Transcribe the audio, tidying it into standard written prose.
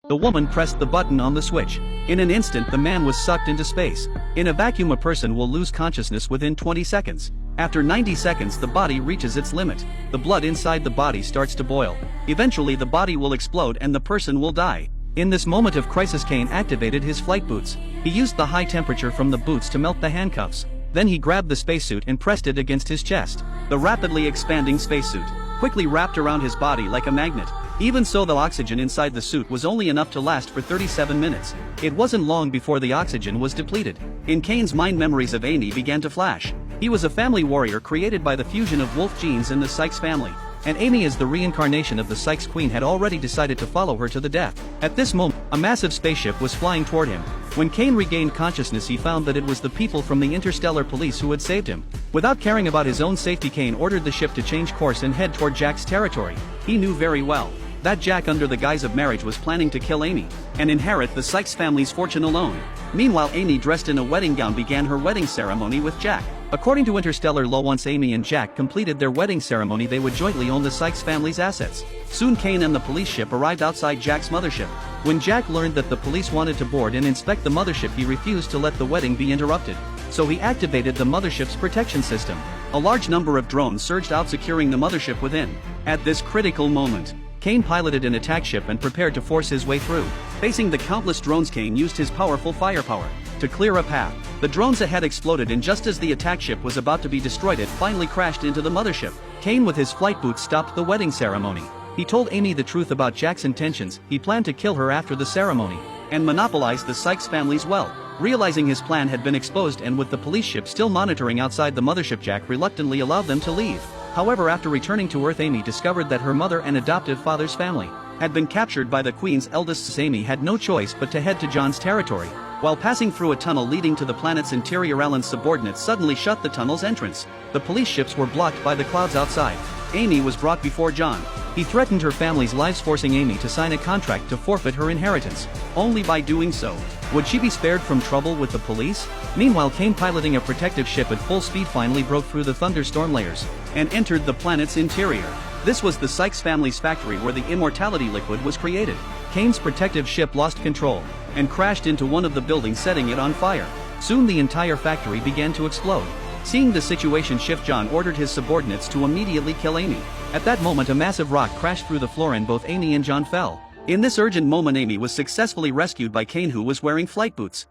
The woman pressed the button on the switch. In an instant the man was sucked into space. In a vacuum a person will lose consciousness within 20 seconds. After 90 seconds the body reaches its limit. The blood inside the body starts to boil. Eventually the body will explode and the person will die. In this moment of crisis Kane activated his flight boots. He used the high temperature from the boots to melt the handcuffs. Then he grabbed the spacesuit and pressed it against his chest. The rapidly expanding spacesuit quickly wrapped around his body like a magnet. Even so, the oxygen inside the suit was only enough to last for 37 minutes. It wasn't long before the oxygen was depleted. In Kane's mind, memories of Amy began to flash. He was a family warrior created by the fusion of wolf genes in the Sykes family. And Amy, as the reincarnation of the Sykes queen, had already decided to follow her to the death. At this moment, a massive spaceship was flying toward him. When Kane regained consciousness, he found that it was the people from the Interstellar Police who had saved him. Without caring about his own safety, Kane ordered the ship to change course and head toward Jack's territory. He knew very well that Jack, under the guise of marriage, was planning to kill Amy and inherit the Sykes family's fortune alone. Meanwhile, Amy, dressed in a wedding gown, began her wedding ceremony with Jack. According to interstellar law, once Amy and Jack completed their wedding ceremony, they would jointly own the Sykes family's assets. Soon Kane and the police ship arrived outside Jack's mothership. When Jack learned that the police wanted to board and inspect the mothership, he refused to let the wedding be interrupted. So he activated the mothership's protection system. A large number of drones surged out, securing the mothership within. At this critical moment, Kane piloted an attack ship and prepared to force his way through. Facing the countless drones, Kane used his powerful firepower to clear a path. The drones ahead exploded, and just as the attack ship was about to be destroyed, it finally crashed into the mothership. Kane, with his flight boots, stopped the wedding ceremony. He told Amy the truth about Jack's intentions. He planned to kill her after the ceremony and monopolize the Sykes family's wealth. Realizing his plan had been exposed, and with the police ship still monitoring outside the mothership, Jack reluctantly allowed them to leave. However, after returning to Earth, Amy discovered that her mother and adoptive father's family had been captured by the Queen's eldest son. Amy had no choice but to head to John's territory. While passing through a tunnel leading to the planet's interior, Alan's subordinates suddenly shut the tunnel's entrance. The police ships were blocked by the clouds outside. Amy was brought before John. He threatened her family's lives, forcing Amy to sign a contract to forfeit her inheritance. Only by doing so would she be spared from trouble with the police. Meanwhile, Kane, piloting a protective ship at full speed, finally broke through the thunderstorm layers and entered the planet's interior. This was the Sykes family's factory where the immortality liquid was created. Kane's protective ship lost control and crashed into one of the buildings, setting it on fire. Soon the entire factory began to explode. Seeing the situation shift, John ordered his subordinates to immediately kill Amy. At that moment, a massive rock crashed through the floor and both Amy and John fell. In this urgent moment, Amy was successfully rescued by Kane, who was wearing flight boots.